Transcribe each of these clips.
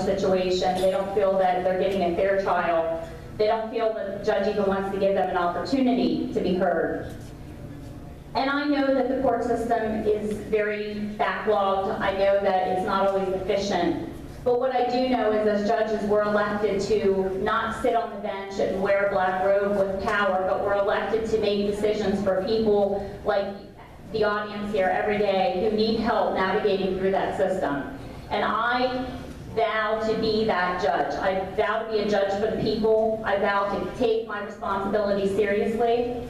situation. They don't feel that they're getting a fair trial. They don't feel that the judge even wants to give them an opportunity to be heard. And I know that the court system is very backlogged. I know that it's not always efficient. But what I do know is as judges, we're elected to not sit on the bench and wear a black robe with power, but we're elected to make decisions for people like the audience here every day who need help navigating through that system. And I vow to be that judge. I vow to be a judge for the people. I vow to take my responsibility seriously.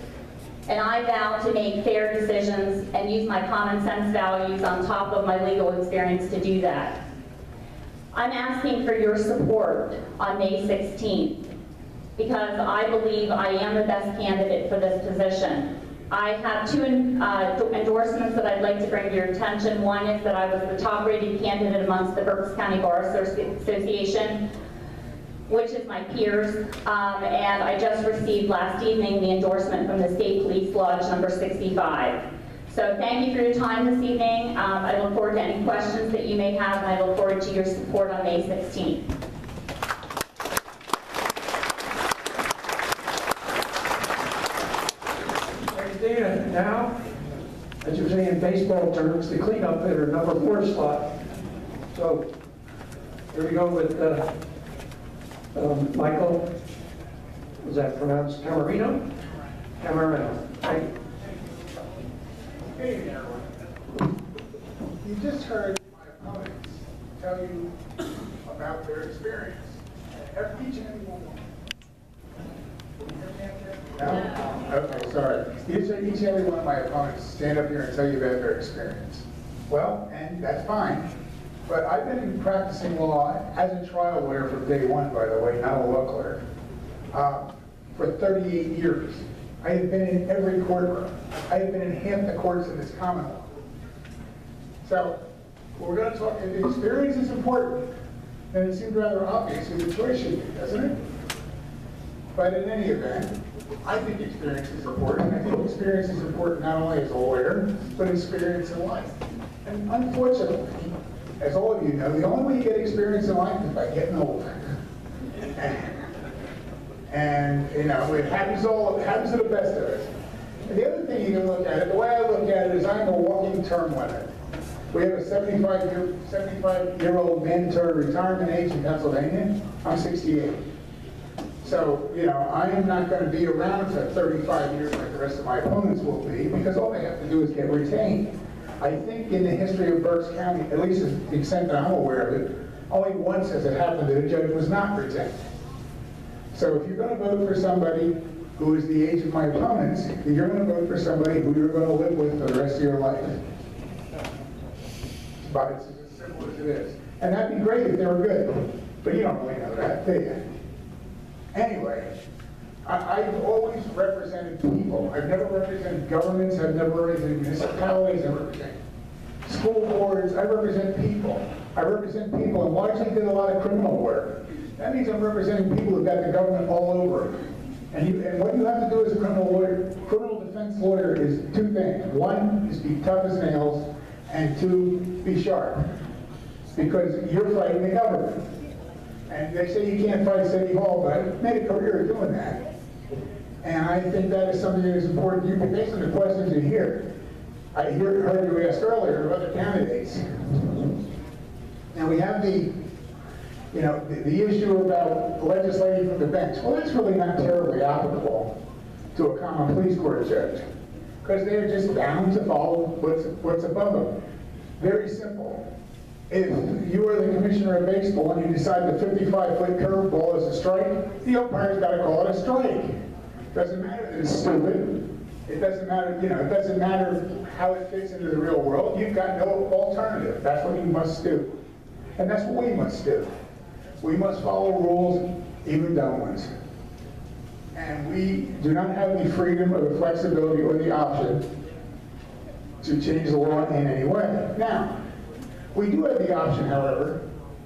And I vow to make fair decisions and use my common sense values on top of my legal experience to do that. I'm asking for your support on May 16th because I believe I am the best candidate for this position. I have two endorsements that I'd like to bring to your attention. One is that I was the top-rated candidate amongst the Berks County Bar Association, which is my peers, and I just received last evening the endorsement from the State Police Lodge number 65. So thank you for your time this evening. I look forward to any questions that you may have, and I look forward to your support on May 16th. Thanks, Dana. Now, as you say in baseball terms, the cleanup hitter, number 4 slot. So here we go with Michael. Was that pronounced Camarino? Camarino. Thank you. Hey, everyone. You just heard my opponents tell you about their experience. Each and every one of them. No? Okay, sorry. Each and every one of my opponents stand up here and tell you about their experience. Well, and that's fine. But I've been practicing law as a trial lawyer from day one, by the way, not a law clerk, for 38 years. I have been in every courtroom. I have been in half the courts in this Commonwealth. So, we're going to talk, if the experience is important, then it seemed rather obvious who the choice should be, doesn't it? But in any event, I think experience is important. I think experience is important not only as a lawyer, but experience in life. And unfortunately, as all of you know, the only way you get experience in life is by getting old. And you know, it happens to the best of us. And the other thing you can look at it, the way I look at it is I'm a walking term limit. We have a 75-year-old mandatory retirement age in Pennsylvania. I'm 68. So, you know, I am not going to be around for 35 years like the rest of my opponents will be, because all they have to do is get retained. I think in the history of Berks County, at least to the extent that I'm aware of it, only once has it happened that a judge was not retained. So if you're going to vote for somebody who is the age of my opponents, you're going to vote for somebody who you're going to live with for the rest of your life. But it's as simple as it is. And that'd be great if they were good, but you don't really know that, do you? Anyway, I've always represented people. I've never represented governments, I've never represented municipalities, I've represented school boards, I represent people. I represent people and largely did a lot of criminal work. That means I'm representing people who've got the government all over. And what you have to do as a criminal defense lawyer is two things. One is be tough as nails, and two, be sharp. Because you're fighting the government. And they say you can't fight City Hall, but I've made a career of doing that. And I think that is something that is important to you, based on the questions you hear. I heard you ask earlier of other candidates. Now we have the issue about legislating from the bench. Well, that's really not terribly applicable to a common police court judge, because they're just bound to follow what's above them. Very simple. If you are the commissioner of baseball and you decide the 55-foot curveball is a strike, the umpire's got to call it a strike. Doesn't matter that it's stupid. It doesn't matter, it doesn't matter how it fits into the real world. You've got no alternative. That's what you must do. And that's what we must do. We must follow rules, even dumb ones. And we do not have the freedom or the flexibility or the option to change the law in any way. Now, we do have the option, however,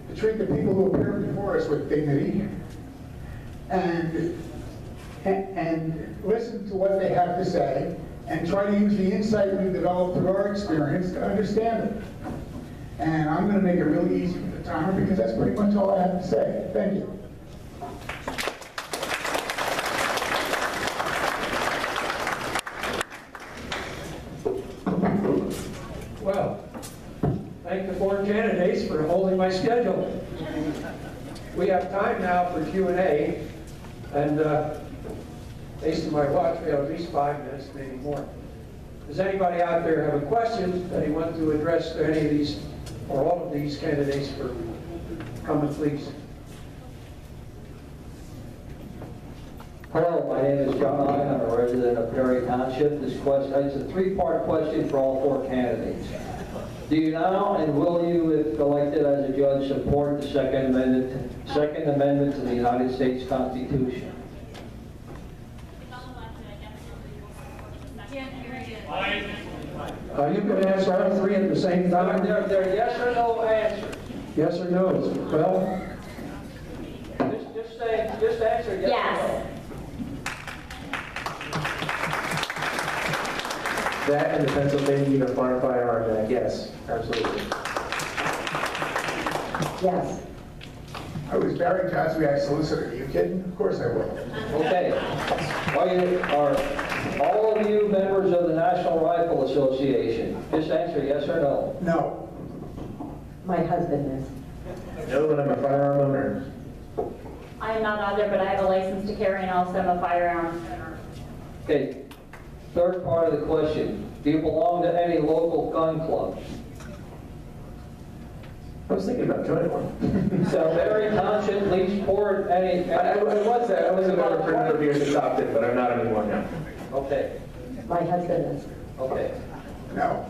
to treat the people who appear before us with dignity and listen to what they have to say and try to use the insight we've developed through our experience to understand it. And I'm going to make it really easy for the Mr. Honor, because that's pretty much all I have to say. Thank you. Well, thank the board candidates for holding my schedule. We have time now for Q&A, and based on my watch, we have at least 5 minutes, maybe more. Does anybody out there have a question that they want to address to any of these or all of these candidates for comment, please? Hello, my name is John. I'm a resident of Perry Township. This question, it's a 3-part question for all 4 candidates. Do you now and will you, if elected as a judge, support the Second Amendment to the United States Constitution? You can answer all 3 at the same time. They're yes or no answers. Yes or no? Well, Just answer yes, Yes. or no. That and the Pennsylvania Uniform Firearm Act, yes, absolutely. Yes. I was Barry Joswiak's solicitor. Are you kidding? Of course I will. Okay. Are all of you members of the National Rifle Association? Just answer yes or no. No. My husband is. No, and I'm a firearm owner. I am not either, but I have a license to carry and also am a firearms owner. Okay. 3rd part of the question. Do you belong to any local gun clubs? I was thinking about joining one. So Berry Township, Leechport, any... I was there. I was a member for a number of years and stopped it, but I'm not anymore now. Okay. My husband is. Okay. No.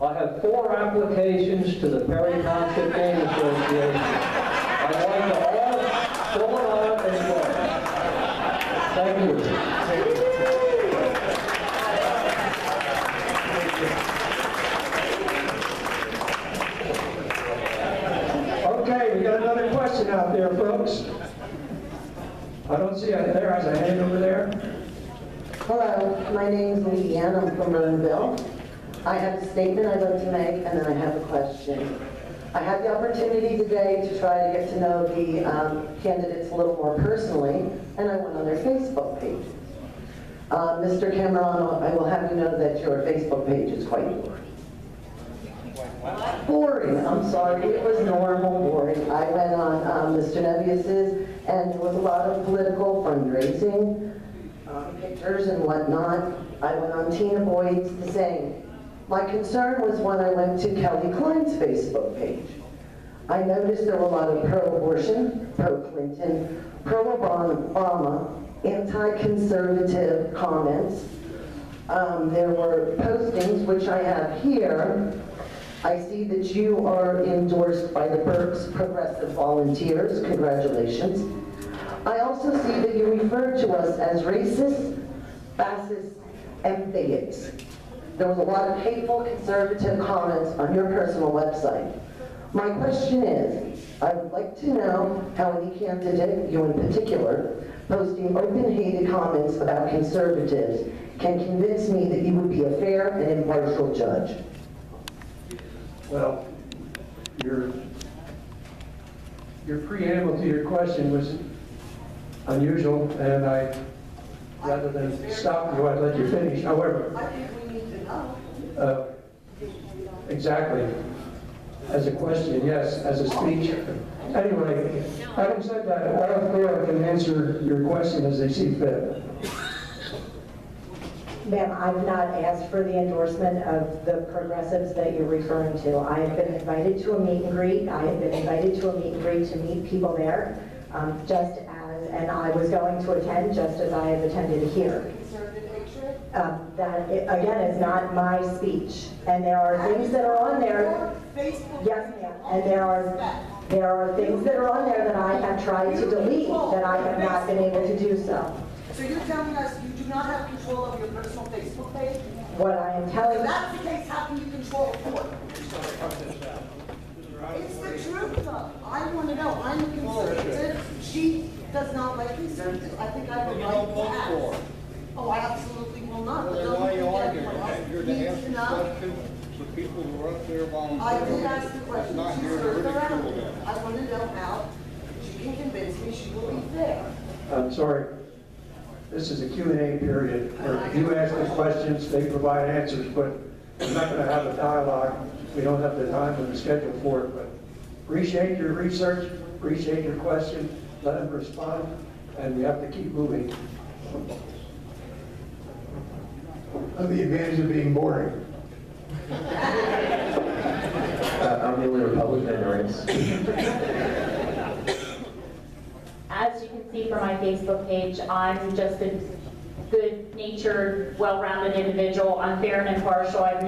I have 4 applications to the Perry Township Game Association. I'd like to all fill them out and vote. Thank you. okay, we got another question out there, folks. I don't see it there. Has a hand over there? Hello, my name is Leanne. I'm from Monroeville. I have a statement I'd like to make, and then I have a question. I had the opportunity today to try to get to know the candidates a little more personally, and I went on their Facebook pages. Mr. Cameron, I will have you know that your Facebook page is quite boring. Boring, I'm sorry, it was normal boring. I went on Mr. Nebius's, and there was a lot of political fundraising, pictures and whatnot. I went on Tina Boyd's, the same. My concern was when I went to Kelly Klein's Facebook page. I noticed there were a lot of pro-abortion, pro-Clinton, pro-Obama, anti-conservative comments. There were postings, which I have here. I see that you are endorsed by the Berks Progressive Volunteers. Congratulations. I also see that you refer to us as racist, fascist, and bigots. There was a lot of hateful conservative comments on your personal website. My question is, I would like to know how any candidate, you in particular, posting open-hated comments about conservatives can convince me that you would be a fair and impartial judge. Well, your preamble to your question was unusual, and rather than stop you, I'd let you finish. However, I think we need to know. Exactly. As a question, yes. As a speech. Anyway, having said that, all 4 can answer your question as they see fit. Ma'am, I've not asked for the endorsement of the progressives that you're referring to. I have been invited to a meet and greet. I have been invited to a meet and greet to meet people there, and I was going to attend just as I have attended here. That, again, is not my speech. And there are things that are on there. Yes, ma'am. And there are things that are on there that I have tried to delete that I have not been able to do so. So you're telling us you do not have control of your personal Facebook page? What I am telling If you. that's the case, how can you control it? It's the truth, though. I want to know. I'm a conservative. She does not like conservatives. I think I have a right to ask. Oh, I absolutely will not. Well, then why are you arguing? You're the answer to questions, so people people who are up there I volunteering. did ask the question, Not she here to served around ridicule me. them. I want to know how she can convince me she will be fair. I'm sorry. This is a Q&A period where you ask the questions, they provide answers, but we're not going to have a dialogue. We don't have the time or the schedule for it, but appreciate your research, appreciate your question, let them respond, and we have to keep moving. Of the advantage of being boring. I'm the only Republican in the race. As you can see from my Facebook page, I'm just a good-natured, well-rounded individual. I'm fair and impartial. I'm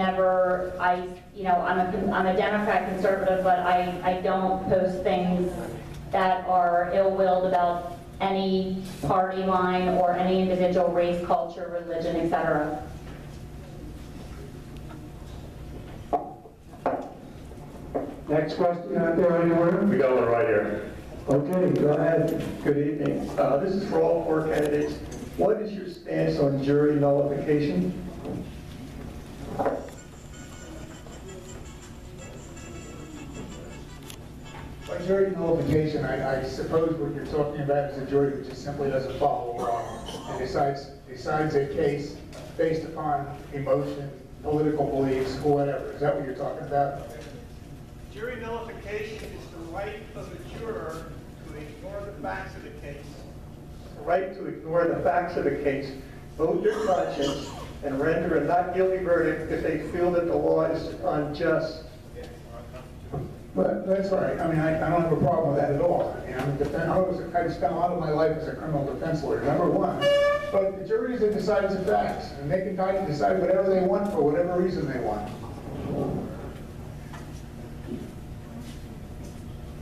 a Democrat conservative, but I don't post things that are ill-willed about any party line or any individual race, culture, religion, etc. Next question out there, anyone? We got one right here. Okay, go ahead. Good evening. This is for all four candidates. What is your stance on jury nullification? By jury nullification, I suppose what you're talking about is a jury that just simply doesn't follow law and decides a case based upon emotion, political beliefs, or whatever. Is that what you're talking about? Jury nullification is the right of a juror to ignore the facts of the case. The right to ignore the facts of the case, vote their conscience, and render a not guilty verdict if they feel that the law is unjust. But that's right. I mean, I don't have a problem with that at all. I mean, I spent a lot of my life as a criminal defense lawyer, number one. But the jury is that decides the facts, and they can decide whatever they want for whatever reason they want.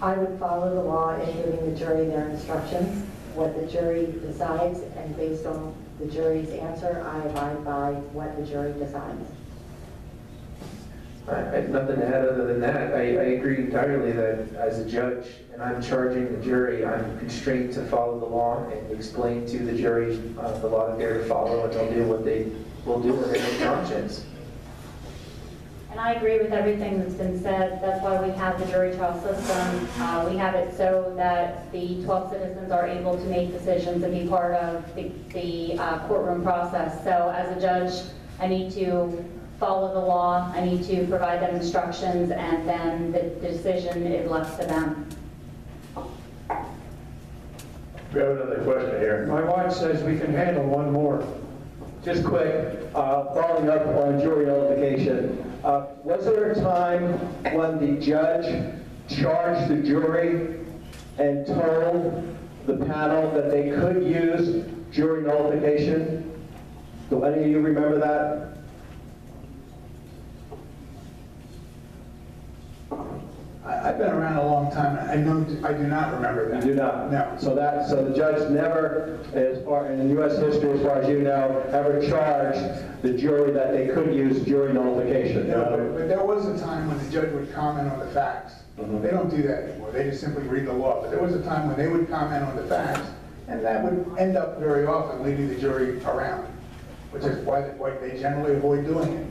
I would follow the law in giving the jury their instructions, what the jury decides, and based on the jury's answer, I abide by what the jury decides. I have nothing to add other than that. I agree entirely that as a judge, and I'm charging the jury, I'm constrained to follow the law and explain to the jury the law that they're to follow, and they'll do what they will do in their conscience. And I agree with everything that's been said. That's why we have the jury trial system. We have it so that the 12 citizens are able to make decisions and be part of the courtroom process. So as a judge, I need to follow the law, I need to provide them instructions, and then the decision is left to them. We have another question here. My watch says we can handle one more. Just quick, following up on jury nullification. Was there a time when the judge charged the jury and told the panel that they could use jury nullification? Do any of you remember that? I've been around a long time. I do not remember that. You do not? No. So the judge never, as far in U.S. history, as far as you know, ever charged the jury that they could use jury nullification. No, but there was a time when the judge would comment on the facts. They don't do that anymore. They just simply read the law. But there was a time when they would comment on the facts, and that would end up very often leading the jury around, which is why they generally avoid doing it.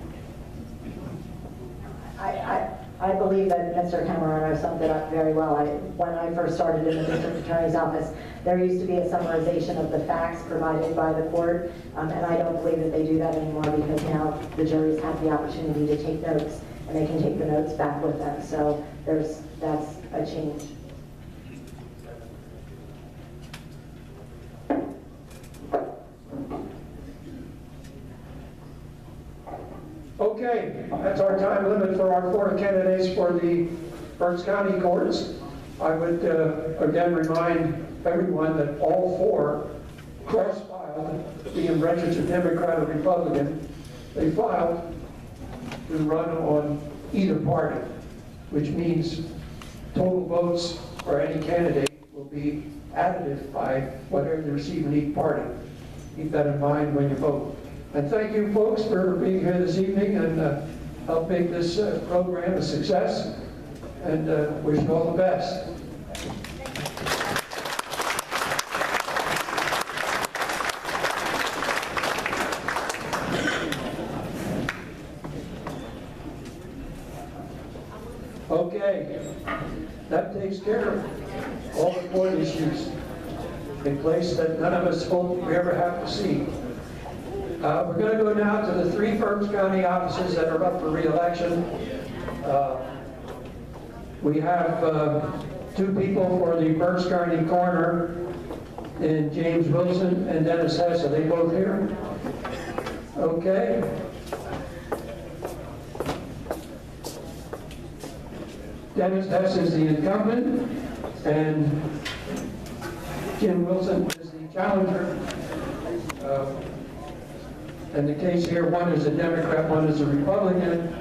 I believe that Mr. Camerano summed it up very well. When I first started in the district attorney's office, there used to be a summarization of the facts provided by the court, and I don't believe that they do that anymore because now the juries have the opportunity to take notes, and they can take the notes back with them. So that's a change. Okay, that's our time limit for our 4 candidates for the Berks County courts. I would again remind everyone that all 4 cross-filed, being registered Democrat or Republican, they filed to run on either party, which means total votes for any candidate will be additive by whatever they receive in each party. Keep that in mind when you vote. And thank you, folks, for being here this evening and help make this program a success. And wish you all the best. That takes care of all the court issues in place that none of us hope we ever have to see. We're going to go now to the 3 Berks County offices that are up for re-election. We have 2 people for the Berks County coroner, and James Wilson and Dennis Hess. Are they both here? Okay. Dennis Hess is the incumbent, and Jim Wilson is the challenger. And the case here, one is a Democrat, one is a Republican.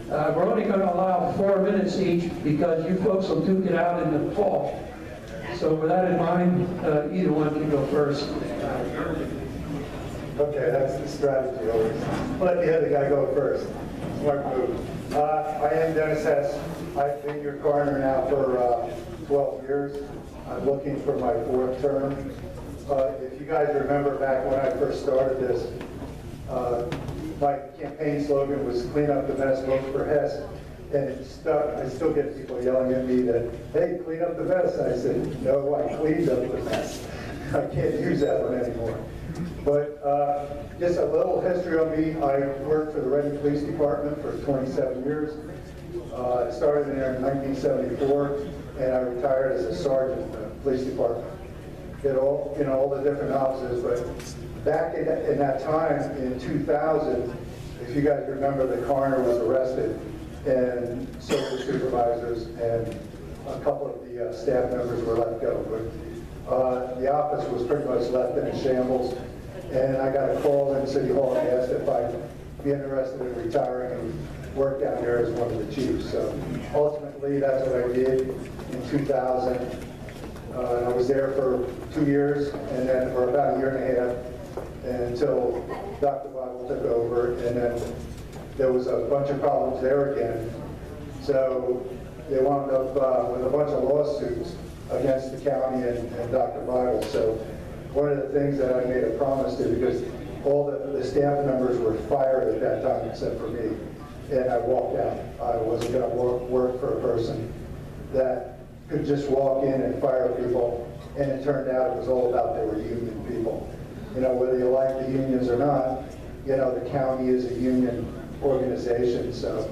We're only going to allow 4 minutes each because you folks will duke it out in the fall. So with that in mind, either one can go first. Okay, that's the strategy always. Let the other guy go first. Smart move. I am Dennis Hess. I've been your coroner now for 12 years. I'm looking for my 4th term. If you guys remember back when I first started this, my campaign slogan was "Clean up the mess, vote for Hess," and it stuck. I still get people yelling at me that, "Hey, clean up the mess." I said, "No, I cleaned up the mess." I can't use that one anymore. But just a little history on me. I worked for the Reading Police Department for 27 years. I started there in 1974, and I retired as a sergeant in the police department. Did all the different offices, but back in that time, in 2000, if you guys remember, the coroner was arrested, and so were supervisors, and a couple of the staff members were let go. But the office was pretty much left in a shambles, and I got a call in City Hall and asked if I'd be interested in retiring and work down there as one of the chiefs. So ultimately, that's what I did in 2000. And I was there for 2 years, and then for about a year and a half, until Dr. Bible took over, and then there was a bunch of problems there again. So they wound up with a bunch of lawsuits against the county and Dr. Bible. So one of the things that I made a promise to, because all the staff members were fired at that time except for me, and I walked out. I wasn't going to work for a person that could just walk in and fire people, and it turned out it was all about they were union people. Whether you like the unions or not, the county is a union organization. So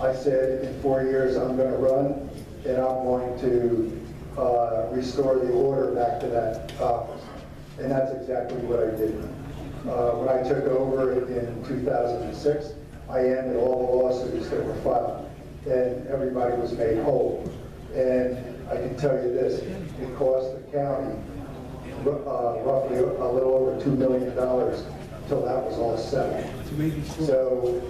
I said in 4 years I'm going to run, and I'm going to restore the order back to that office. And that's exactly what I did. When I took over in 2006, I ended all the lawsuits that were filed, and everybody was made whole. And I can tell you this, it cost the county roughly a little over $2 million until that was all settled. So,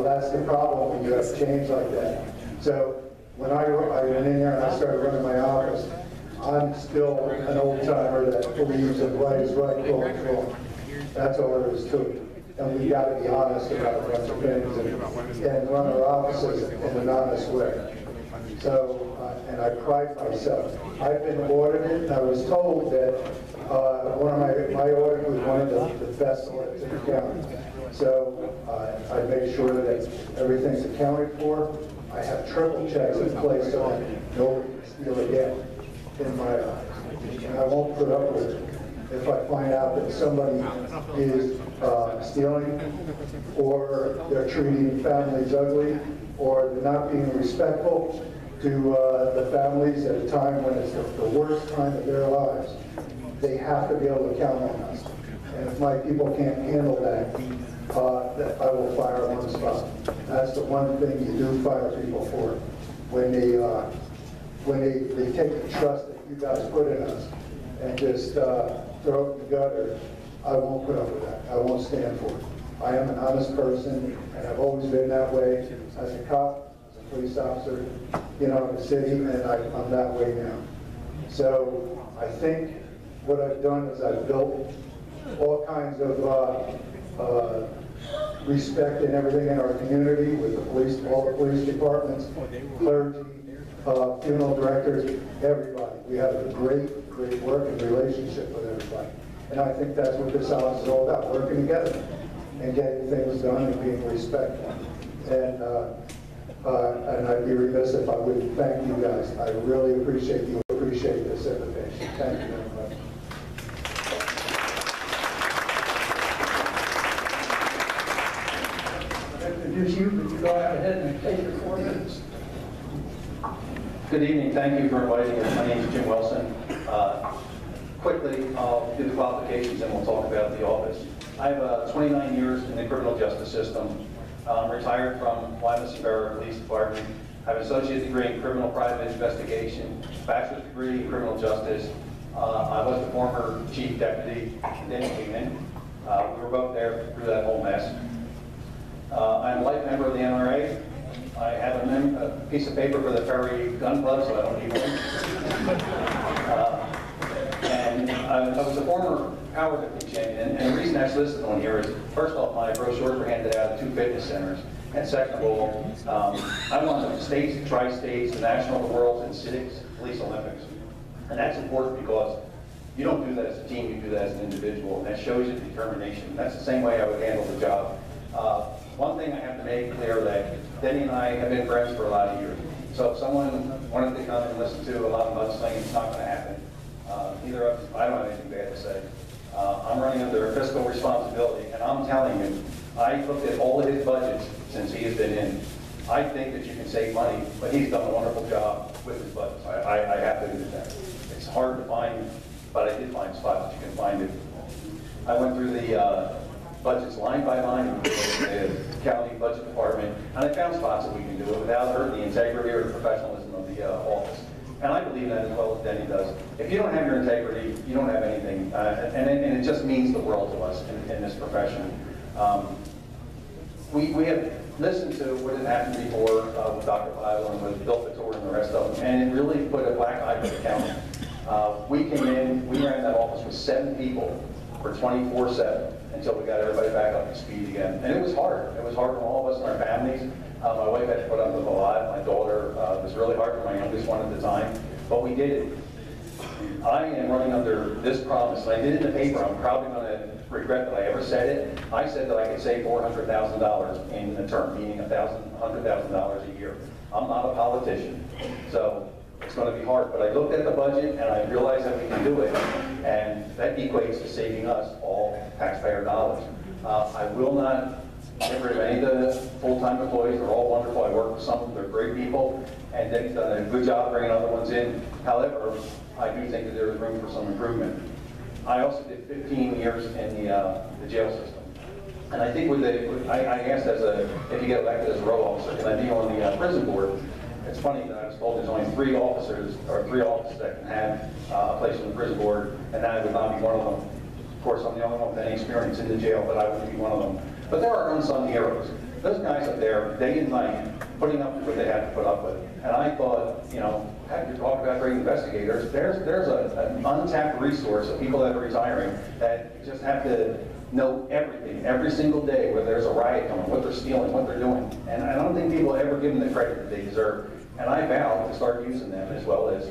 that's the problem when you have change like that. So when I went in there and I started running my office, I'm still an old timer that believes that right is right, wrong is wrong. That's all there is to it. And we've got to be honest about a bunch of things and run our offices in an honest way. So, and I pride myself. I've been audited, and I was told that one of my audit was one of the best audits in the county. So I make sure that everything's accounted for. I have triple checks in place so that nobody can steal again in my office. And I won't put up with it. If I find out that somebody is stealing, or they're treating families ugly, or they're not being respectful to the families at a time when it's the worst time of their lives, they have to be able to count on us. And if my people can't handle that, I will fire them on the spot. That's the one thing you do fire people for. When they take the trust that you guys put in us and just throw it in the gutter, I won't put up with that. I won't stand for it. I am an honest person, and I've always been that way as a cop, as a police officer, in the city, and I'm that way now. So I think what I've done is I've built all kinds of respect and everything in our community with the police, all the police departments, clergy, funeral directors, everybody. We have a great working relationship with everybody. And I think that's what this office is all about, working together and getting things done and being respectful. And and I'd be remiss if I wouldn't thank you guys. I really appreciate this invitation. Thank you very much. Introduce you, but you go ahead and take your 4 minutes. Good evening. Thank you for inviting us. My name is Jim Wilson. Quickly, I'll do the qualifications and we'll talk about the office. I have 29 years in the criminal justice system. I'm retired from Wyoming Borough Police Department. I have an associate degree in criminal private investigation, bachelor's degree in criminal justice. I was the former chief deputy, then he came in. We were both there through that whole mess. I'm a life member of the NRA. I have a piece of paper for the Ferry Gun Club, so I don't need one. And I was a former powerlifting champion, and the reason that's listed on here is, first off, my brochures were handed out at 2 fitness centers, and second of all, I won the states, the tri-states, the national, the worlds, and civics, police Olympics. And that's important because you don't do that as a team, you do that as an individual, and that shows your determination. That's the same way I would handle the job. One thing I have to make clear that Denny and I have been friends for a lot of years. So if someone wanted to come and listen to a lot of mudslinging, it's not going to happen. Neither of us, I don't have anything bad to say. I'm running under fiscal responsibility, and I'm telling you, I looked at all of his budgets since he has been in. I think that you can save money, but he's done a wonderful job with his budgets. I have to admit that. It's hard to find, but I did find spots that you can find it. I went through the budgets line by line in the county budget department, and I found spots that we can do it without hurting the integrity or the professionalism of the office. And I believe that as well as Denny does. If you don't have your integrity, you don't have anything, and it just means the world to us in this profession. We have listened to what had happened before with Dr. Bible and with Bill Fitzgerald and the rest of them, and it really put a black eye to the county. We came in, we ran that office with 7 people for 24/7 until we got everybody back up to speed again. And it was hard. It was hard for all of us and our families. My wife had to put up with a lot. My daughter, it was really hard for my youngest one at the time, but we did it. I am running under this promise, and I did it in the paper. I'm probably going to regret that I ever said it. I said that I could save $400,000 in a term, meaning $100,000 a year. I'm not a politician, so it's going to be hard. But I looked at the budget, and I realized that we can do it, and that equates to saving us all taxpayer dollars. I will not get rid of any of the full-time employees. They're all wonderful. I work with some of them. They're great people, and they've done a good job bringing other ones in. However, I do think that there is room for some improvement. I also did 15 years in the jail system. And I think I asked if you get elected as a row officer, can I be on the prison board? It's funny that I was told there's only 3 officers that can have a place on the prison board, and that I would not be one of them. Of course, I'm the only one with any experience in the jail, but I wouldn't be one of them. But there are unsung heroes. Those guys up there, day and night, putting up with what they have to put up with. And I thought, you know, have you talk about great investigators? There's an untapped resource of people that are retiring that just have to know everything, every single day, where there's a riot coming, what they're stealing, what they're doing. And I don't think people ever give them the credit that they deserve. And I vow to start using them as well as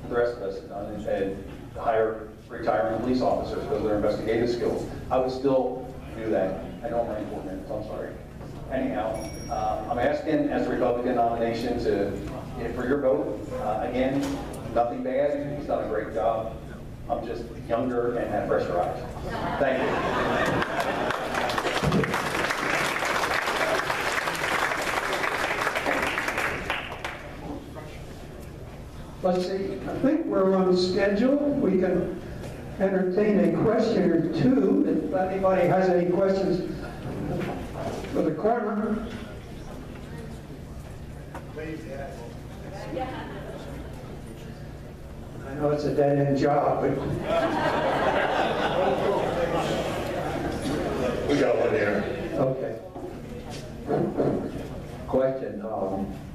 the rest of us have done, and hire retiring police officers because of their investigative skills. I would still do that. I know I'm running 4 minutes, I'm sorry. Anyhow, I'm asking as a Republican nomination for your vote. Again, nothing bad. He's done a great job. I'm just younger and have fresher eyes. Thank you. Let's see, I think we're on schedule. We can entertain a question or two. If anybody has any questions for the coroner. Please, yes. I know it's a dead-end job, but We got one here. okay. Question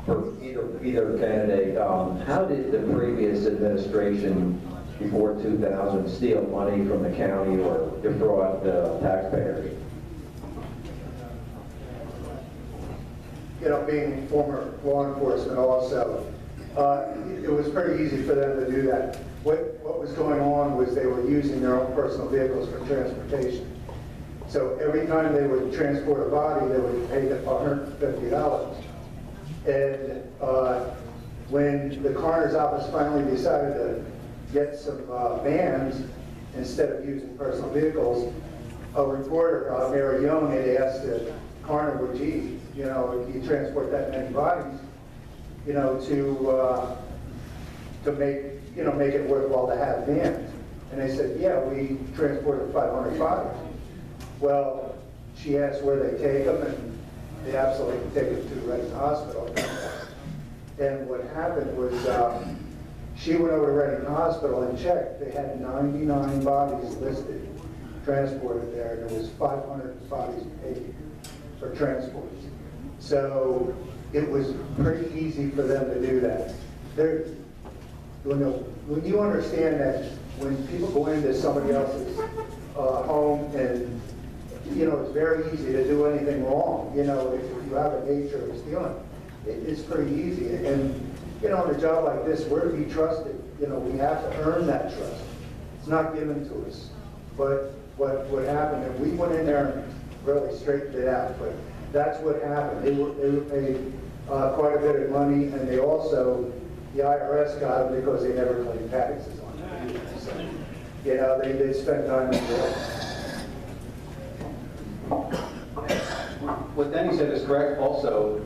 for either candidate. How did the previous administration before 2000 steal money from the county or defraud the taxpayers? You know, being former law enforcement also, it was pretty easy for them to do that. What was going on was they were using their own personal vehicles for transportation. So every time they would transport a body, they would pay $150. And when the coroner's office finally decided to get some vans instead of using personal vehicles, a reporter, Mary Young, had asked the coroner, would you transport that many bodies, to make it worthwhile to have vans? And they said, yeah, we transported 500 bodies. Well, she asked where they take them, and they absolutely take them to the Reading Hospital. And what happened was she went over to Reading Hospital and checked. They had 99 bodies listed, transported there, and there was 500 bodies paid for transports. So it was pretty easy for them to do that. When you understand that when people go into somebody else's home, and it's very easy to do anything wrong. If you have a nature of stealing, it's pretty easy. And in a job like this, we're to be trusted. We have to earn that trust. It's not given to us. But what happened, and we went in there and really straightened it out. But that's what happened. They were paid quite a bit of money, and they also, the IRS got them because they never claimed taxes on it. So, they spent time in jail. What Denny said is correct. Also,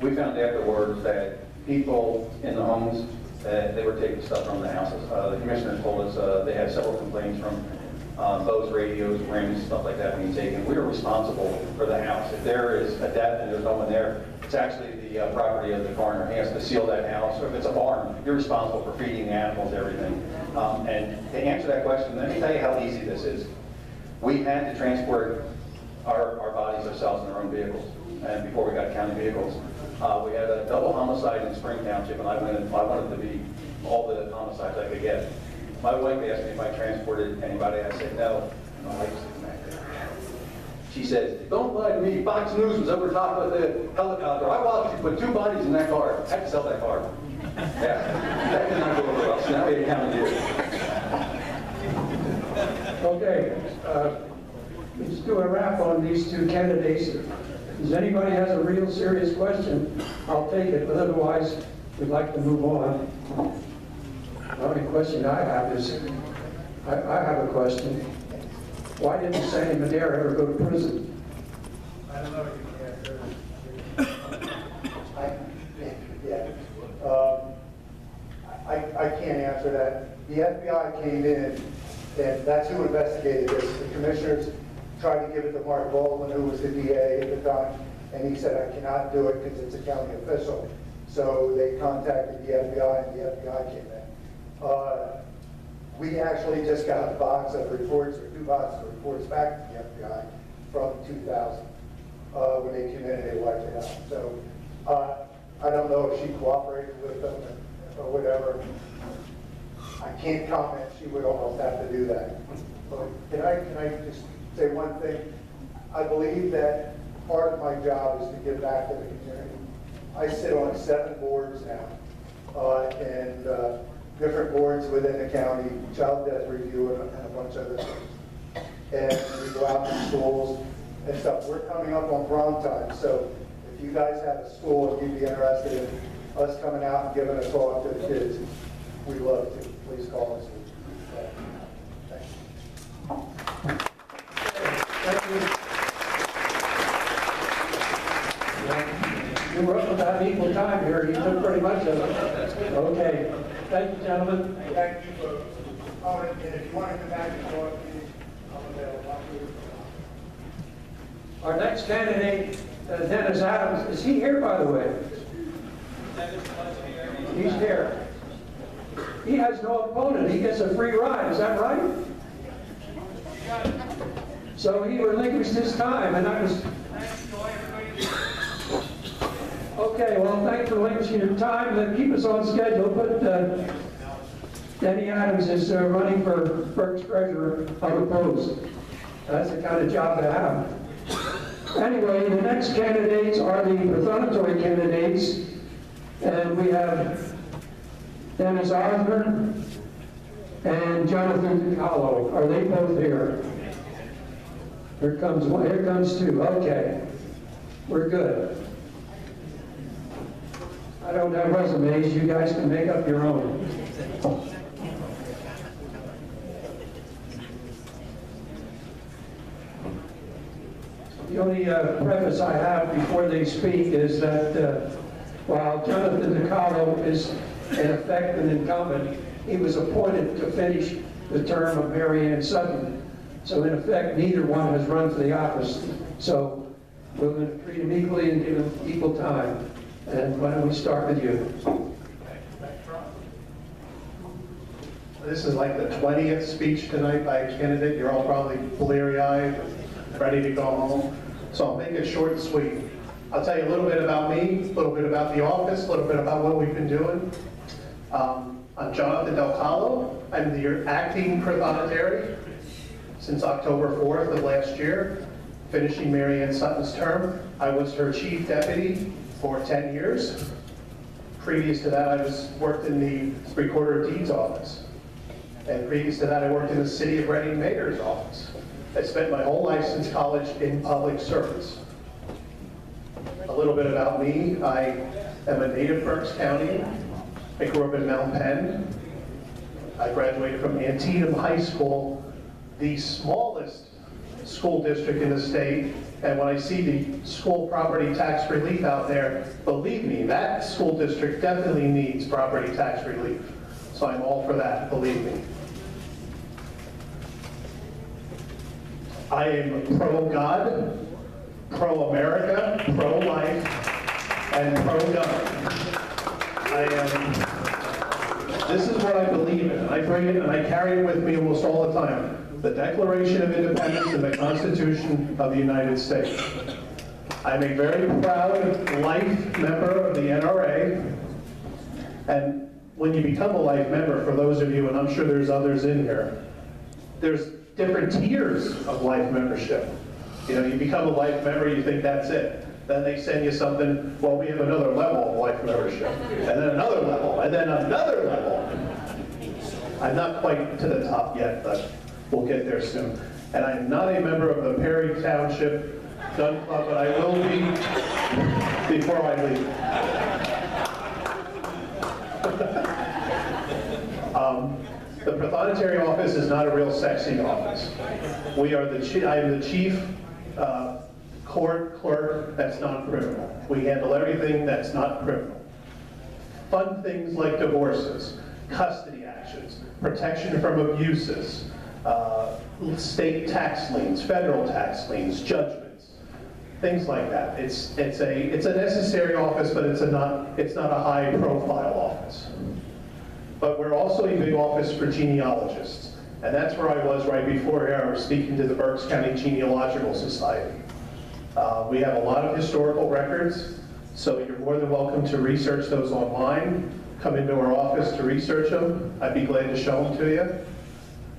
we found afterwards that people in the homes, they were taking stuff from the houses. The commissioner told us they had several complaints from Bose radios, rims, stuff like that being taken. We are responsible for the house. If there is a death and there's no one there, it's actually the property of the coroner. He has to seal that house. Or if it's a barn, you're responsible for feeding the animals, everything. And to answer that question, let me tell you how easy this is. We had to transport our bodies ourselves in our own vehicles, and before we got county vehicles. We had a double homicide in Spring Township, and I wanted to be all the homicides I could get. My wife asked me if I transported anybody. I said no. My wife's sitting back there. She says, don't lie to me. Fox News was over top of the helicopter. I watched you put 2 bodies in that car. I had to sell that car. Yeah, that did not go over well, so now we had county vehicles. Okay, let's do a wrap on these 2 candidates. If anybody has a real serious question, I'll take it, but otherwise, we'd like to move on. The only question I have is, I have a question. Why didn't Sandy Madera ever go to prison? I don't know if you can answer that. I can't answer that. The FBI came in, and that's who investigated this. The commissioners tried to give it to Mark Baldwin, who was the DA at the time, and he said, I cannot do it because it's a county official. So they contacted the FBI, and the FBI came in. We actually just got a box of reports, or 2 boxes of reports back to the FBI from 2000, when they came in and they wiped it out. So I don't know if she cooperated with them or whatever. I can't comment. She would almost have to do that. But can I just say one thing? I believe that part of my job is to give back to the community. I sit on 7 boards now, and different boards within the county, child death review, and a bunch of other things. And we go out to schools and stuff. We're coming up on prom time, so if you guys have a school and you'd be interested in us coming out and giving a talk to the kids, we'd love to. Please call us. Thank you. You were up about equal time here. You took pretty much of it. Okay. Thank you, gentlemen. Thank you for coming. And if you want to come back and talk, I'm available. Our next candidate, Dennis Adams, is he here, by the way? He's here. He has no opponent. He gets a free ride. Is that right? So he relinquished his time, and I was... Okay, well, thanks for relinquishing your time. Then keep us on schedule. But Denny Adams is running for Berks treasurer unopposed. That's the kind of job to have. Anyway, the next candidates are the prothonotary candidates, and we have Dennis Osborne and Jonathan Kahlo. Are they both here? Here comes one. Here comes 2. Okay, we're good. I don't have resumes, you guys can make up your own. The only preface I have before they speak is that while Jonathan DiCarlo is in effect an incumbent, he was appointed to finish the term of Mary Ann Sutton. So in effect, neither one has run for the office. So we're going to treat them equally and give them equal time. And why don't we start with you? This is like the 20th speech tonight by a candidate. You're all probably bleary-eyed, ready to go home. So I'll make it short and sweet. I'll tell you a little bit about me, a little bit about the office, a little bit about what we've been doing. I'm Jonathan DiCarlo. I'm the acting prothonotary since October 4th of last year, finishing Mary Ann Sutton's term. I was her chief deputy for 10 years. Previous to that, I worked in the Recorder of Deeds office. And previous to that, I worked in the City of Reading Mayor's office. I spent my whole life since college in public service. A little bit about me. I am a native of Berks County. I grew up in Mount Penn. I graduated from Antietam High School, the smallest school district in the state. And when I see the school property tax relief out there, believe me, that school district definitely needs property tax relief. So I'm all for that, believe me. I am pro-God, pro-America, pro-life, and pro-gun. This is what I believe in. I bring it and I carry it with me almost all the time. The Declaration of Independence and the Constitution of the United States. I'm a very proud life member of the NRA. And when you become a life member, for those of you, and I'm sure there's others in here, there's different tiers of life membership. You know, you become a life member, you think that's it. Then they send you something, well, we have another level of life membership. And then another level, and then another level. I'm not quite to the top yet, but we'll get there soon. And I'm not a member of the Perry Township Gun Club, but I will be before I leave. The Prothonotary office is not a real sexy office. I am the chief court clerk that's non-criminal. We handle everything that's not criminal. Fun things like divorces, custody actions, protection from abuses, state tax liens, federal tax liens, judgments, things like that. It's a necessary office, but it's not a high-profile office. But we're also a big office for genealogists, and that's where I was right before here. I was speaking to the Berks County Genealogical Society. We have a lot of historical records, so you're more than welcome to research those online. Come into our office to research them. I'd be glad to show them to you.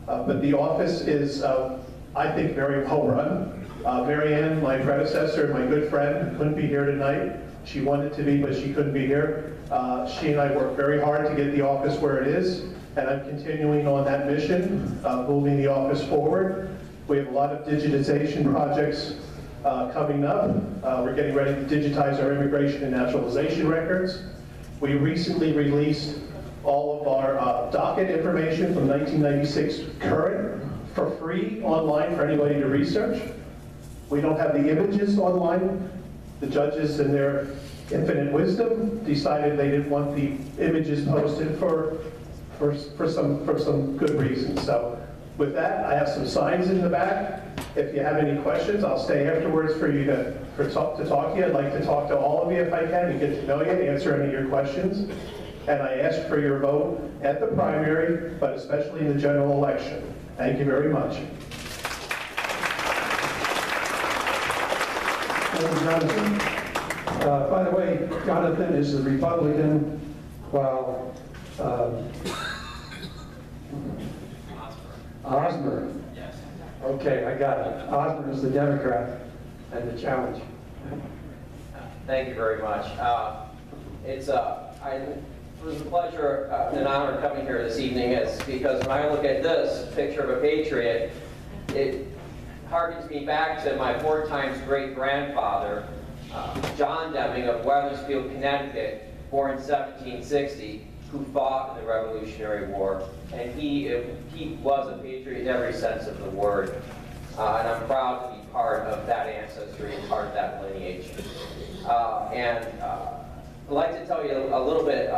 But the office is, I think, very well run. Mary Ann, my predecessor, my good friend, couldn't be here tonight. She wanted to be, but she couldn't be here. She and I worked very hard to get the office where it is, and I'm continuing on that mission, moving the office forward. We have a lot of digitization projects coming up. We're getting ready to digitize our immigration and naturalization records. We recently released all of our docket information from 1996 current for free online for anybody to research. We don't have the images online. The judges, in their infinite wisdom, decided they didn't want the images posted for some good reasons. So with that, I have some signs in the back. If you have any questions, I'll stay afterwards for you to talk to you. I'd like to talk to all of you if I can, and get to know you, and answer any of your questions. And I ask for your vote at the primary, but especially in the general election. Thank you very much. Thank you, Jonathan. By the way, Jonathan is the Republican, while Osmer. Yes. Okay, I got it. Osmer is the Democrat and the challenge. Thank you very much. It was a pleasure and an honor coming here this evening, because when I look at this picture of a patriot, it harkens me back to my 4 times great-grandfather, John Deming of Weathersfield, Connecticut, born in 1760, who fought in the Revolutionary War, and he was a patriot in every sense of the word. And I'm proud to be part of that ancestry and part of that lineage. I'd like to tell you a little bit,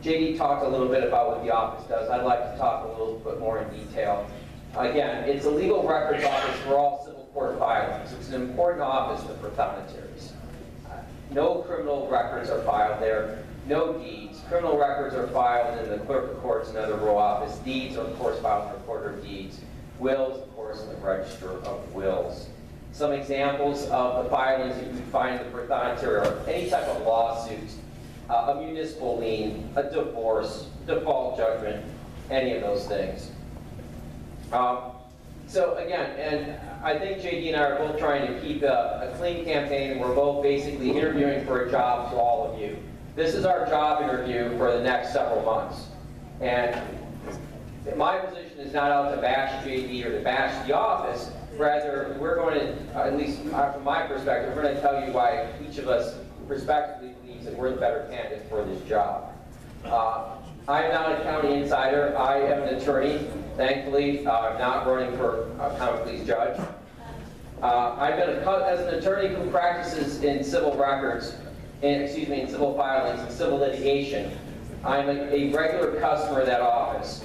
JD talked a little bit about what the office does. I'd like to talk a little bit more in detail. Again, it's a legal records office for all civil court filings. It's an important office for prothonotary. No criminal records are filed there, no deeds. Criminal records are filed in the clerk of courts and other row office. Deeds are, of course, filed in the recorder of deeds. Wills, of course, in the register of wills. Some examples of the filings you can find in the prothonotary are any type of lawsuit, a municipal lien, a divorce, default judgment, any of those things. So again, and I think JD and I are both trying to keep a clean campaign, and we're both basically interviewing for a job for all of you. This is our job interview for the next several months. And my position is not out to bash JD or to bash the office. Rather, we're going to, at least from my perspective, we're going to tell you why each of us respectively believes that we're the better candidate for this job. I'm not a county insider. I am an attorney. Thankfully, I'm not running for a county police judge. I've been as an attorney who practices in civil records, in civil filings and civil litigation. I'm a regular customer of that office.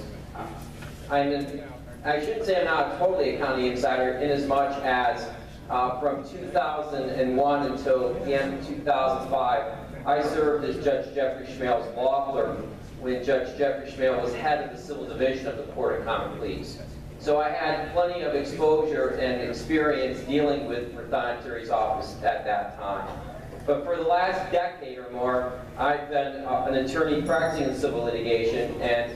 I shouldn't say I'm not totally a county insider, in as much as from 2001 until the end of 2005, I served as Judge Jeffrey Schmale's law clerk when Judge Jeffrey Schmale was head of the Civil Division of the Court of Common Pleas. So I had plenty of exposure and experience dealing with Prothonotary's office at that time. But for the last decade or more, I've been an attorney practicing in civil litigation, and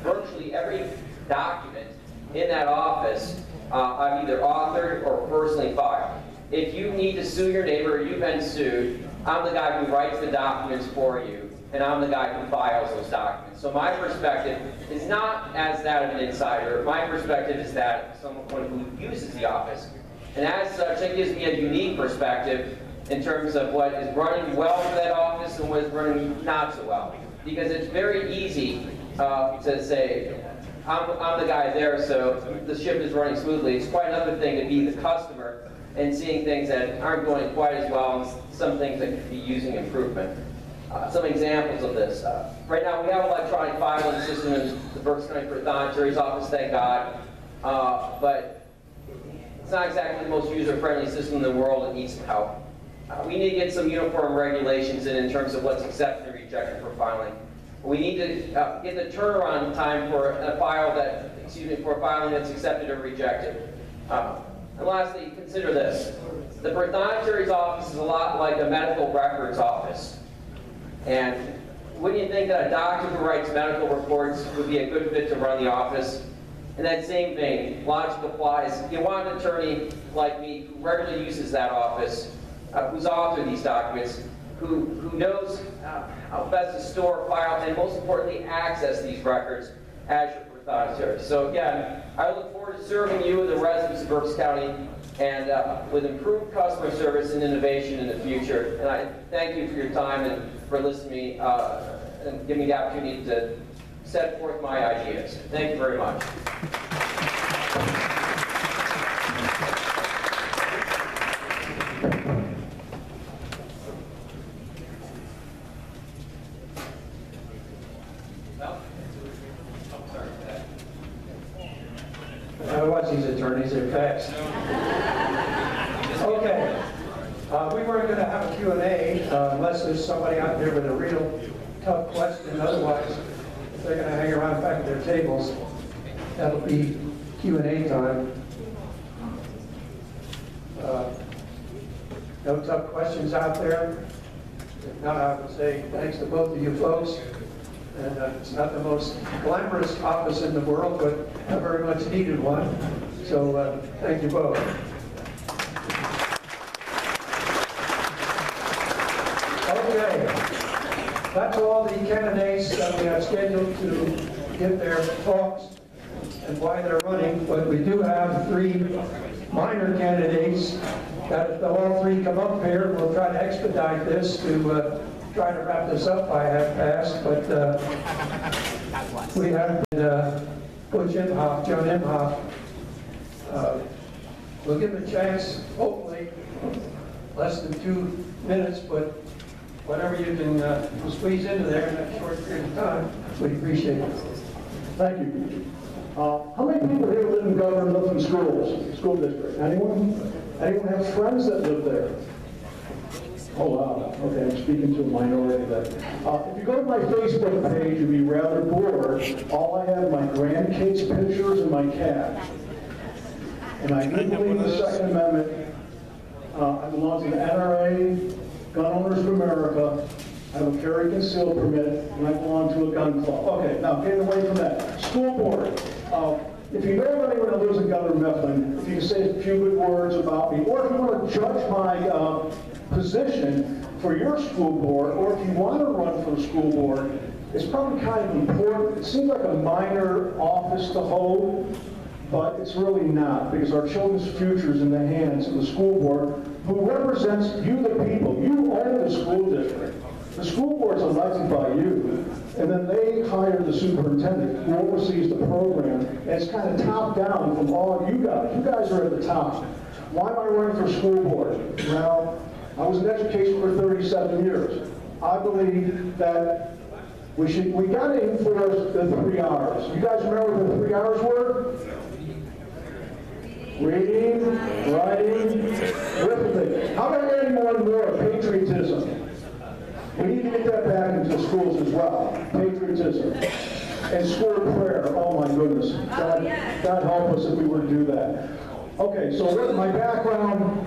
virtually every document in that office I've either authored or personally filed. If you need to sue your neighbor or you've been sued, I'm the guy who writes the documents for you, and I'm the guy who files those documents. So my perspective is not as that of an insider. My perspective is that of someone who uses the office. And as such, it gives me a unique perspective in terms of what is running well for that office and what is running not so well. Because it's very easy to say, I'm the guy there, so the ship is running smoothly. It's quite another thing to be the customer and seeing things that aren't going quite as well and some things that could be using improvement. Some examples of this. Right now we have an electronic filing system in the Berks County Prothonotary's office, thank God. But it's not exactly the most user-friendly system in the world. It needs some help. We need to get some uniform regulations in terms of what's accepted and rejected for filing. We need to get the turnaround time for a file for a filing that's accepted or rejected. And lastly, consider this. The Prothonotary's office is a lot like a medical records office. And wouldn't you think that a doctor who writes medical reports would be a good fit to run the office? In that same vein, logic applies. You want an attorney like me who regularly uses that office, who's authored these documents, who knows how best to store, file, and most importantly, access these records as your Prothonotary. So again, I look forward to serving you, the residents of Berks County, and with improved customer service and innovation in the future. And I thank you for your time and for listening to me and giving me the opportunity to set forth my ideas. Thank you very much. I watch these attorneys, they're fast. Okay. We weren't going to have a Q&A unless there's somebody out there with a real tough question. Otherwise, if they're going to hang around back at their tables, that'll be Q&A time. No tough questions out there? If not, I would say thanks to both of you folks. And it's not the most glamorous office in the world, but a very much needed one. So thank you both. Okay, that's all the candidates that we have scheduled to give their talks and why they're running. But we do have 3 minor candidates that if all 3 come up here, we'll try to expedite this to try to wrap this up by half-past, but we have Coach Imhoff, Joe Imhoff. We'll give him a chance, hopefully, less than 2 minutes, but whatever you can squeeze into there in that short period of time, we appreciate it. Thank you. How many people here live in Governor Mifflin schools, school district? Anyone? Anyone have friends that live there? Oh, wow. Okay, I'm speaking to a minority then. If you go to my Facebook page, you'll be rather bored. All I have are my grandkids' pictures and my cat. And I do believe in the Second Amendment. I belong to the NRA, Gun Owners of America. I have a carry conceal permit, and I belong to a gun club. Okay, now getting away from that. School board. If you know of anyone that lives in Governor Mifflin, if you can say a few good words about me, or if you want to judge my position for your school board, or if you want to run for the school board, it's probably kind of important. It seems like a minor office to hold, but it's really not, because our children's future is in the hands of the school board, who represents you, the people. You own the school district. The school board's elected by you, and then they hire the superintendent who oversees the program, and it's kind of top down from all of you guys. You guys are at the top. Why am I running for school board? Well, I was in education for 37 years. I believe that we got to enforce the 3 R's. You guys remember what the 3 R's were? Reading, writing, arithmetic. How about adding more and more patriotism? We need to get that back into schools as well. Patriotism. And school prayer. Oh my goodness. God help us if we were to do that. Okay, so my background,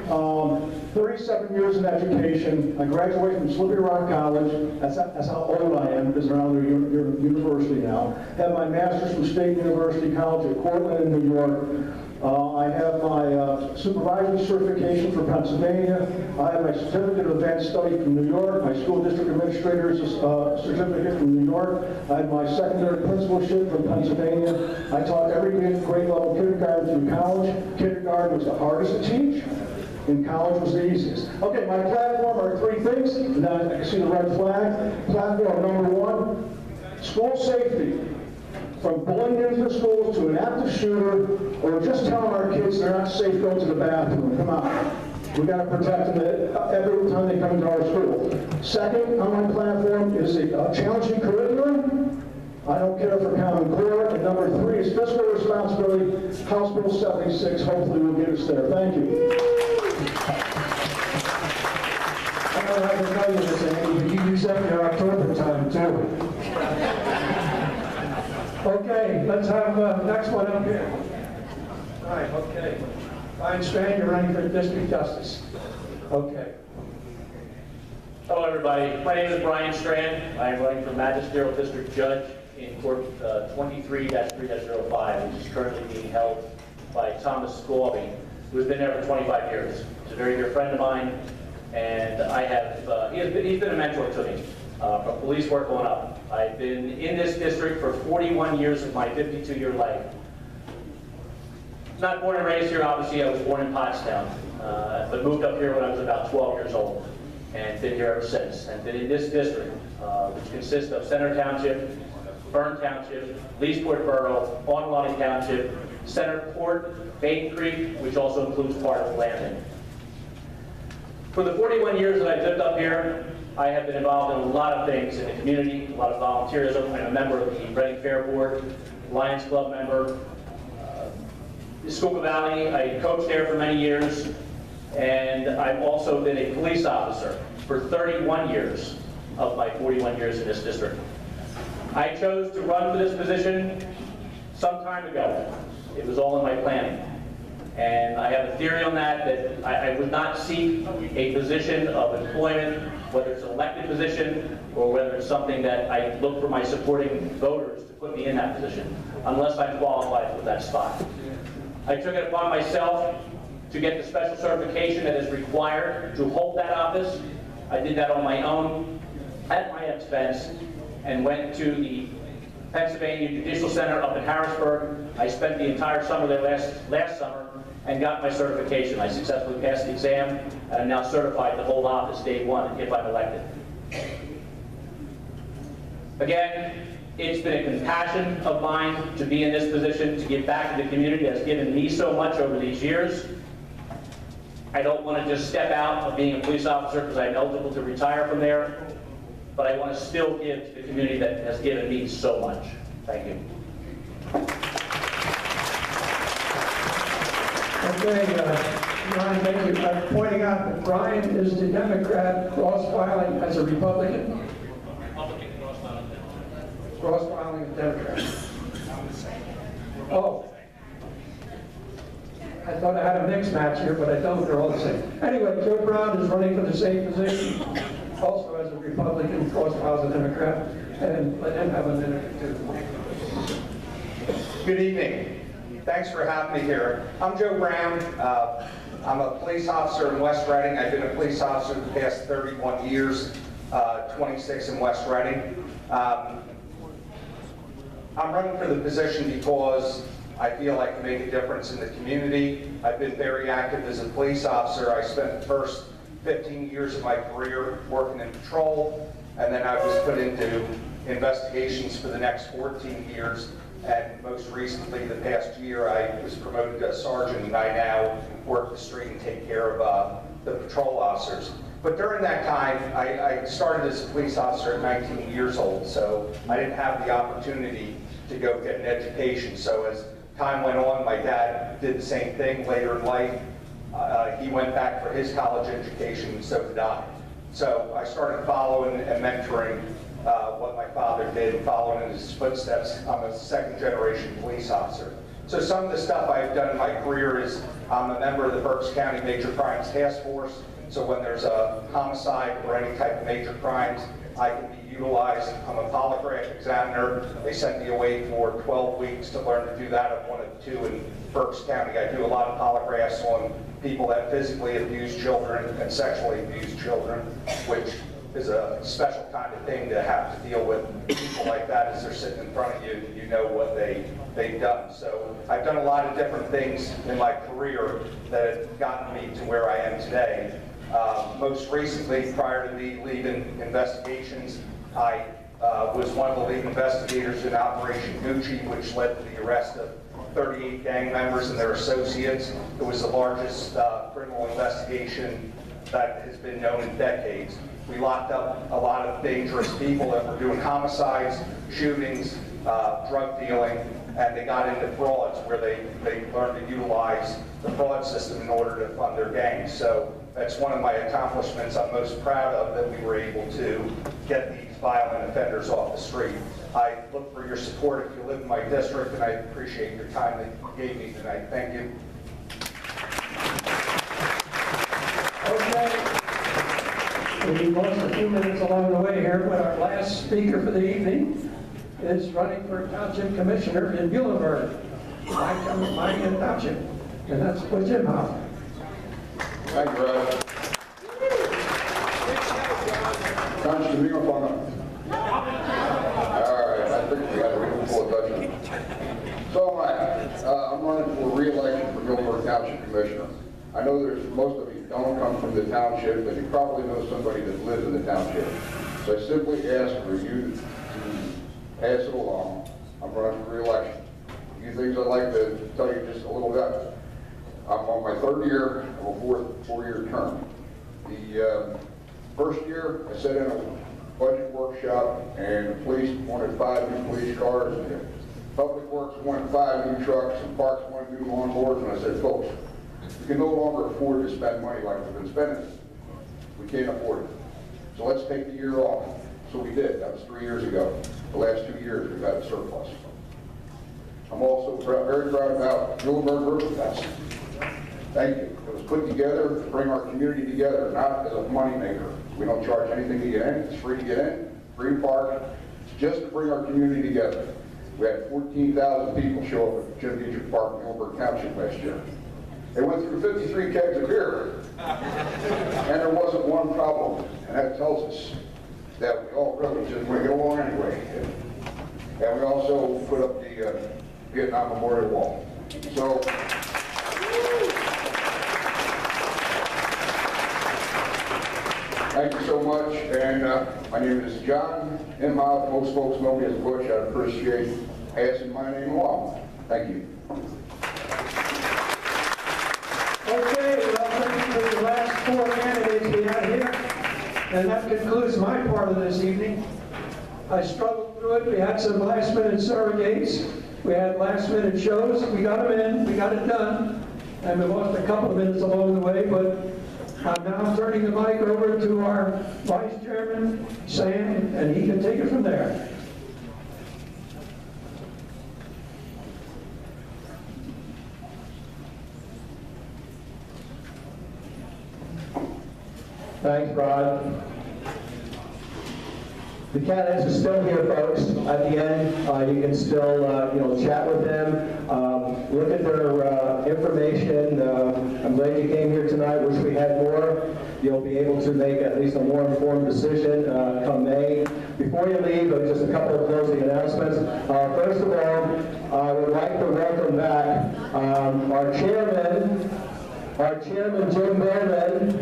37 years in education. I graduated from Slippery Rock College. That's how old I am, because they're now their university now. Have my master's from State University College at Cortland in New York. I have my supervisory certification from Pennsylvania. I have my certificate of advanced study from New York, my school district administrator's certificate from New York. I have my secondary principalship from Pennsylvania. I taught every grade level kindergarten through college. Kindergarten was the hardest to teach, and college was the easiest. Okay, my platform are 3 things. Now I can see the red flag. Platform number 1, school safety. From bullying into the schools to an active shooter, or just telling our kids they're not safe going to the bathroom. Come on. We got to protect them every time they come into our school. Second on my platform is a challenging curriculum. I don't care for Common Core. And number 3 is fiscal responsibility. House Bill 76 hopefully will get us there. Thank you. I don't have to tell you this, Andy, but you use that in your October time, too. Okay, let's have the next one up here. All right, okay. Brian Strand, you're running for District Justice. Okay. Hello, everybody. My name is Brian Strand. I am running for Magisterial District Judge in Court 23-3-05, which is currently being held by Thomas Scalby, who has been there for 25 years. He's a very dear friend of mine, and he's been a mentor to me from police work on up. I've been in this district for 41 years of my 52-year life. Not born and raised here, obviously. I was born in Pottstown, but moved up here when I was about 12 years old, and been here ever since. And been in this district, which consists of Center Township, Byrne Township, Leesport Borough, Onondaga Township, Center Port, Baden Creek, which also includes part of Landing. For the 41 years that I've lived up here, I have been involved in a lot of things in the community, a lot of volunteerism. I'm a member of the Reading Fair Board, Lions Club member, Schuylkill Valley. I coached there for many years, and I've also been a police officer for 31 years of my 41 years in this district. I chose to run for this position some time ago. It was all in my planning. And I have a theory on that I would not seek a position of employment, whether it's an elected position or whether it's something that I look for my supporting voters to put me in that position, unless I'm qualified for that spot. I took it upon myself to get the special certification that is required to hold that office. I did that on my own, at my expense, and went to the Pennsylvania Judicial Center up in Harrisburg. I spent the entire summer there last summer and got my certification. I successfully passed the exam, and I'm now certified to hold office day 1 if I'm elected. Again, it's been a compassion of mine to be in this position, to give back to the community that's given me so much over these years. I don't want to just step out of being a police officer because I'm eligible to retire from there, but I want to still give to the community that has given me so much. Thank you. Okay, Ryan, thank you. I'm pointing out that Brian is the Democrat cross-filing as a Republican. Cross-filing as Democrat. Oh. I thought I had a mixed match here, but I don't. They're all the same. Anyway, Joe Brown is running for the same position, also as a Republican, cross-files as a Democrat, and let him have a minute or two. Good evening. Thanks for having me here. I'm Joe Brown. I'm a police officer in West Reading. I've been a police officer the past 31 years, 26 in West Reading. I'm running for the position because I feel I can make a difference in the community. I've been very active as a police officer. I spent the first 15 years of my career working in patrol, and then I was put into investigations for the next 14 years. And most recently, the past year, I was promoted to a sergeant, and I now work the street and take care of the patrol officers. But during that time, I started as a police officer at 19 years old, so I didn't have the opportunity to go get an education. So as time went on, my dad did the same thing later in life. He went back for his college education, and so did I. So I started following and mentoring what my father did, following in his footsteps. I'm a second-generation police officer. So some of the stuff I've done in my career is I'm a member of the Berks County Major Crimes Task Force. So when there's a homicide or any type of major crimes, I can be utilized. I'm a polygraph examiner. They sent me away for 12 weeks to learn to do that. I'm one of the two in Berks County. I do a lot of polygraphs on people that physically abuse children and sexually abuse children, which is a special kind of thing to have to deal with people like that as they're sitting in front of you. You know what they've done. So I've done a lot of different things in my career that have gotten me to where I am today. Most recently, prior to me leaving investigations, I was one of the lead investigators in Operation Gucci, which led to the arrest of 38 gang members and their associates. It was the largest criminal investigation that has been known in decades. We locked up a lot of dangerous people that were doing homicides, shootings, drug dealing, and they got into frauds where they learned to utilize the fraud system in order to fund their gangs. So that's one of my accomplishments I'm most proud of, that we were able to get these violent offenders off the street. I look for your support if you live in my district, and I appreciate your time that you gave me tonight. Thank you. Okay. We lost a few minutes along the way here, but our last speaker for the evening is running for Township Commissioner in Muhlenberg, my township, and that's Jim Hoff. Thank you, Brad. Thanks to me on phone. All right, I think we got a room full of Dutchmen. So I'm running for re-election for Muhlenberg Township Commissioner. I know most of you don't come from the township, but you probably know somebody that lives in the township. So I simply ask for you to pass it along. I'm running for re-election. A few things I'd like to tell you just a little bit. I'm on my third year of a four-year term. The first year, I sat in a budget workshop, and the police wanted 5 new police cars, and the Public Works wanted 5 new trucks, and Parks wanted new lawnmowers, and I said, folks, we can no longer afford to spend money like we've been spending. We can't afford it. So let's take the year off. So we did. That was 3 years ago. The last 2 years, we've had a surplus. I'm also very proud about Muhlenberg River Fest. Thank you. It was put together to bring our community together, not as a money maker. We don't charge anything to get in. It's free to get in, free to park. It's just to bring our community together. We had 14,000 people show up at Jim Dietrich Park in Muhlenberg Township last year. They went through 53 kegs of beer, and there wasn't one problem. And that tells us that we all really just want to get along anyway. And we also put up the Vietnam Memorial Wall. So, I Thank you so much. And my name is John M. House. Most folks know me as Bush. I appreciate passing my name along. Thank you. Okay, well, thank you for the last 4 candidates we had here. And that concludes my part of this evening. I struggled through it. We had some last-minute surrogates. We had last-minute shows. We got them in. We got it done. And we lost a couple of minutes along the way, but I'm now turning the mic over to our Vice Chairman, Sam, and he can take it from there. Thanks, Rod. The candidates are still here, folks. At the end, you can still, chat with them, look at their information. I'm glad you came here tonight. Wish we had more. You'll be able to make at least a more informed decision come May. Before you leave, just a couple of closing announcements. First of all, I would like to welcome back our chairman Jim Bowman,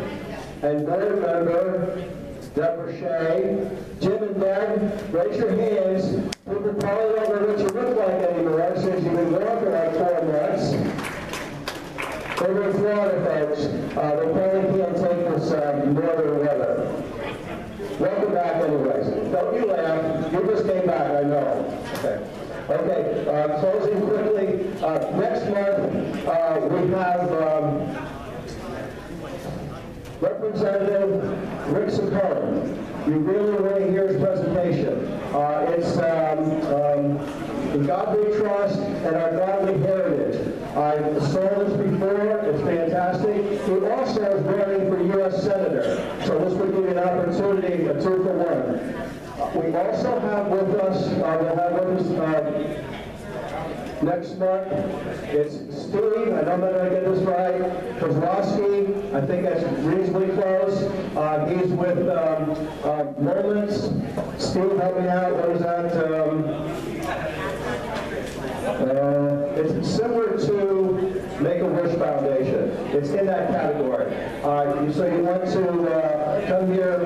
and board member Deborah Shea. Jim and Deb, raise your hands. People probably don't know what you look like anymore since you've been gone for like 4 months. They're in Florida, folks. They probably can't take this northern weather. Welcome back anyways. Don't you laugh. You just came back, I know. Okay, closing quickly. Next month, we have Representative Rick Sakara. You really want to hear his presentation. It's in God we trust and our godly heritage. I saw this before. It's fantastic. He also is running for U.S. Senator, so this would give you an opportunity, a 2 for 1. We also have with us, next month, it's Steve, I don't know if I get this right, Kozlowski, I think that's reasonably close. He's with Moments. Steve, help me out, what is that? It's similar to Make-A-Wish Foundation. It's in that category. So you want to come here,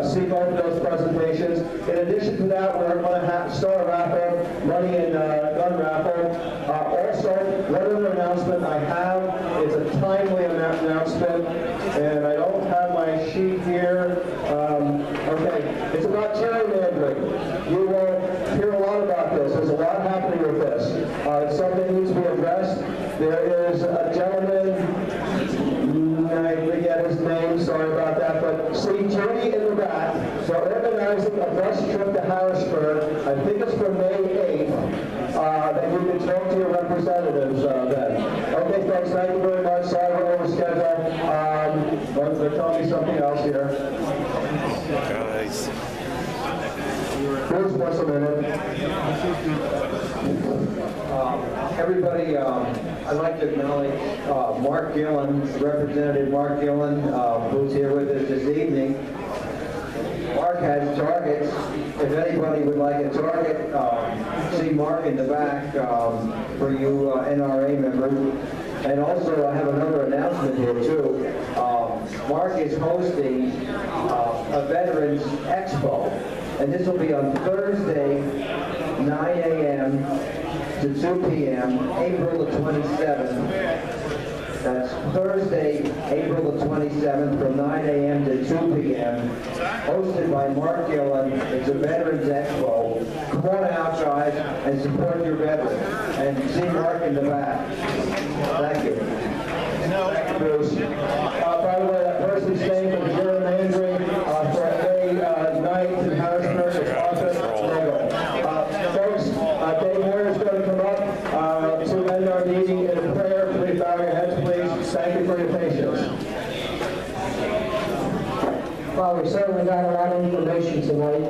see both of those presentations. In addition to that, we're going to start a raffle, money and gun raffle. Also, one other announcement I have, it's a timely announcement, and I don't have my sheet here. Okay, it's about gerrymandering. You will hear a lot about this. There's a lot happening with this. It's something that needs to be addressed. There is a gentleman, I forget his name, sorry about that, but see Judy in the back. So organizing a bus trip to Harrisburg, I think it's for May 8th, that you can talk to your representatives then. Okay, folks, thank you very much. Sorry we're over schedule. They're telling me something else here. Guys. Here's once a minute. Everybody, I'd like to acknowledge Mark Gillen, Representative Mark Gillen, who's here with us this evening. Mark has targets. If anybody would like a target, see Mark in the back for you NRA members. And also, I have another announcement here too. Mark is hosting a Veterans Expo, and this will be on Thursday, 9 a.m. to 2 p.m., April the 27th. That's Thursday, April the 27th, from 9 a.m. to 2 p.m., hosted by Mark Gillen. It's a Veterans Expo. Come on out, guys, and support your veterans. And see Mark in the back. Thank you. Thank you, Bruce. By the way, that person staying for gerrymandering for a night in Harrisburg is Arthur Lego. Folks, Dave Moyer's going to come up to end our meeting in a prayer. Please bow your heads, please. Thank you for your patience. Well, we certainly got a lot of information tonight.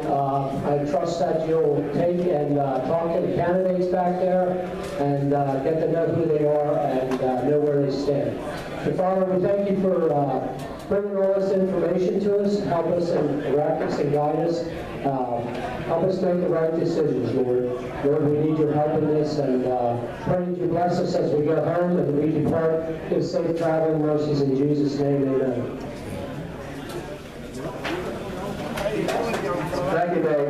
I trust that you'll take and talk to the candidates back there and get to know who they are and know where they stand. So, Father, we thank you for bringing all this information to us. Help us and direct us and guide us. Help us make the right decisions, Lord. Lord, we need your help in this, and pray that you bless us as we go home and we depart. Give safe traveling mercies in Jesus' name, amen. today.